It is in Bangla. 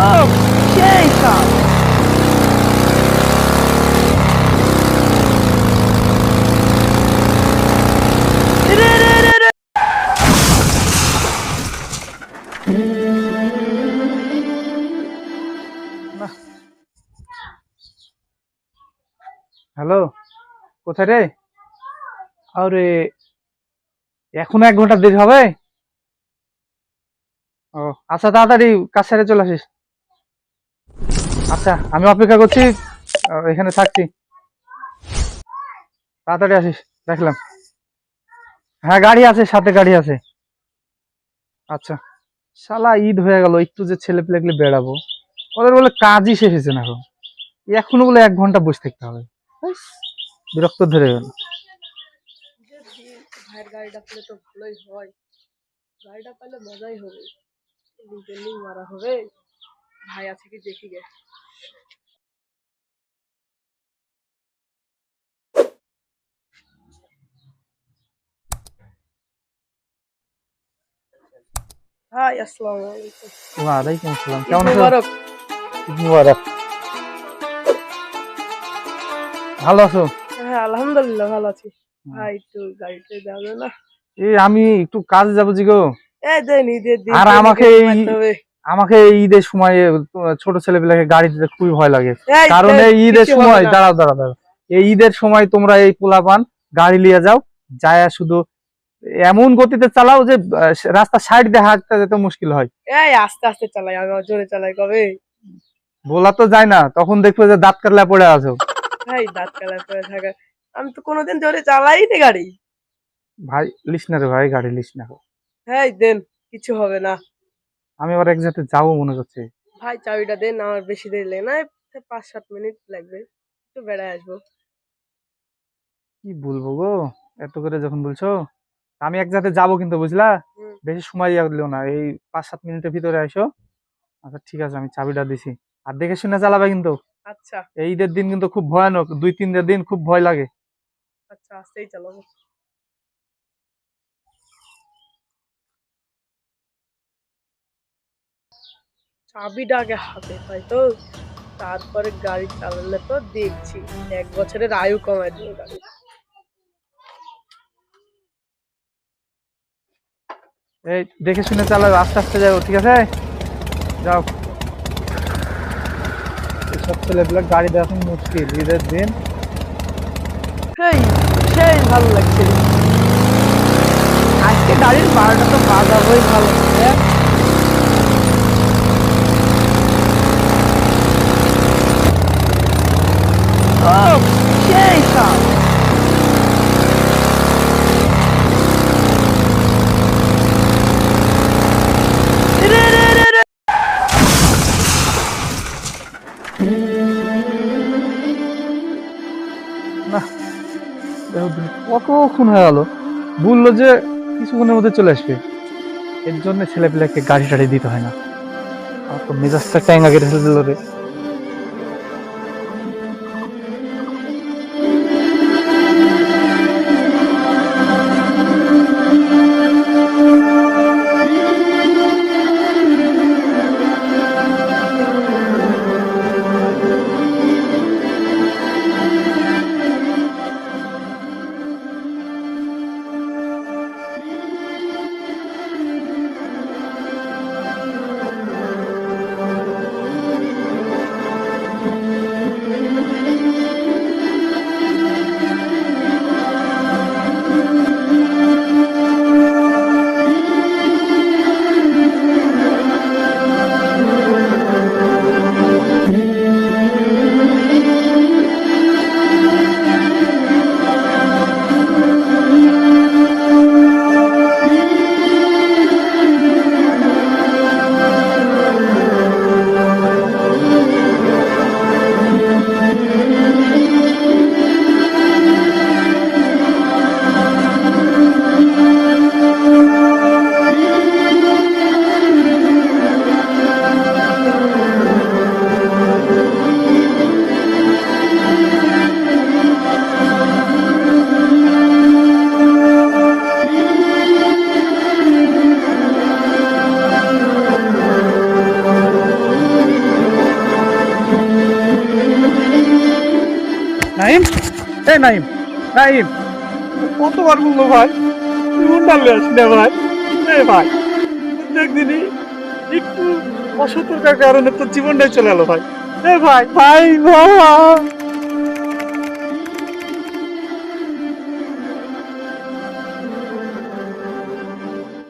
ও সেই সাপ। রে রে রে রে। হ্যালো, কোথায় রে? আরে এখনো 1 ঘন্টা দেরি হবে? ও আচ্ছা, তাড়াতাড়ি কাজ সেরে চলে আসিস। আচ্ছা, আমি অপেক্ষা করছি, এখানে থাকছি। তাড়াতাড়ি আসিস, দেখলাম। হ্যাঁ, গাড়ি আছে, সাথে গাড়ি আছে। আচ্ছা। শালা ঈদ হয়ে গেল, একটু যে ছেলে পেলে বেড়াবো, ওদের বলে কাজই শেষ হয়েছে না এখন। এখনো বলে 1 ঘন্টা বসে থাকতে হবে। ব্যাস, বিরক্ত ধরে গেল। ভাইয়ের গাড়িটা পেলে তো ভালোই হয়, গাড়িটা পেলে মজাই হবে, রিপেয়ারিং মারা হবে। ভাই আছে কি দেখি গে। হাই, আসসালামু আলাইকুম। ওয়ালাইকুম আসসালাম, ঈদ কেমন আছো? মুবারক। ঈদ মুবারক। ভালো আছো? হ্যাঁ, আলহামদুলিল্লাহ ভালো আছি। ভাই একটু গাড়িটা যাবে না? এই আমি একটু কাজে যাবো জি গো। এই দেন, ঈদের দিন আর তো আমাকে রিপেয়ারিং এই মারতে হবে। আমাকে এই ঈদের সময় ছোট ছেলেপেলেকে গাড়ি দিতে খুবই ভয় লাগে। এই কারণ দেন, এই ঈদের কিছু হবে সময়, না। দাঁড়াও দাঁড়াও দাঁড়াও, এই ঈদের সময় তোমরা এই পোলাপান গাড়ি নিয়ে যাও, যায় শুধু এমন গতিতে চালাও যে রাস্তা সাইড দিয়ে হাঁটতে যেতে মুশকিল হয়। এই আস্তে আস্তে চালাই, আমি আবার জোরে চালাই কবে? বলা তো যায় না, তখন দেখবে যে দাঁত কাটলা পড়ে আছো। ভাই দাঁত কালার করে থাকা, আমি তো কোনোদিন জোরে চালাইনি গাড়ি। ভাই লিস না রে ভাই, গাড়ি লিস না। হ্যাঁ দেন, কিছু হবে না। আমি আবার এক জায়গাতে যাবো মনে করছি। ভাই চাবিটা দেন, আমার বেশি দেরি লাগে না, 5-7 মিনিট লাগবে, একটু বেড়ায় আসবো। কি বলবো গো, এত করে যখন বলছো। আমি এক জায়গাতে যাবো কিন্তু, বুঝলা? হুম। বেশি সময় লাগলো না, এই 5-7 মিনিটের ভিতরে আসো। আচ্ছা ঠিক আছে, আমি চাবিটা দিছি। আর দেখে শুনে চালাবে কিন্তু। আচ্ছা এই ঈদের দিন কিন্তু খুব ভয়ানক, 2-3 দিন খুব ভয় লাগে। আচ্ছা, আস্তেই চালাবো। চাবিটা আগে হাতে পাই তো, তারপরে গাড়ি চালালে তো দেখছি 1 বছরের আয়ু কমায় দেবো গাড়ি। এই দেখে শুনে চালাবে, আস্তে আস্তে যাও, ঠিক আছে? যাও। এসব ছেলেগুলো গাড়ি দেওয়া এখন মুশকিল ঈদের দিন। সেই সেই ভালো লাগছে, আজকে গাড়ির ভাড়াটা তো বাজাবোই ভালো করে। ও সেই সাপ। রে রে রে রে। না, কতক্ষণ হয়ে গেল, বললো যে কিছুক্ষণের মধ্যে চলে আসবে। এর জন্য ছেলেপিলাকে গাড়ি টাড়ি দিতে হয় না। আমার তো মেজাজটা ট্যাঙ্গা কেটে ফেলে দিল রে। নাইম, এ নাইম, নাইম, কতবার বলবো ভাই জীবন ডালে আসলে ভাই, এ ভাই একদিনই একটু অসতর্কের কারণে তোর জীবনটাই চলে গেলো ভাই, এ ভাই ভাই ভাই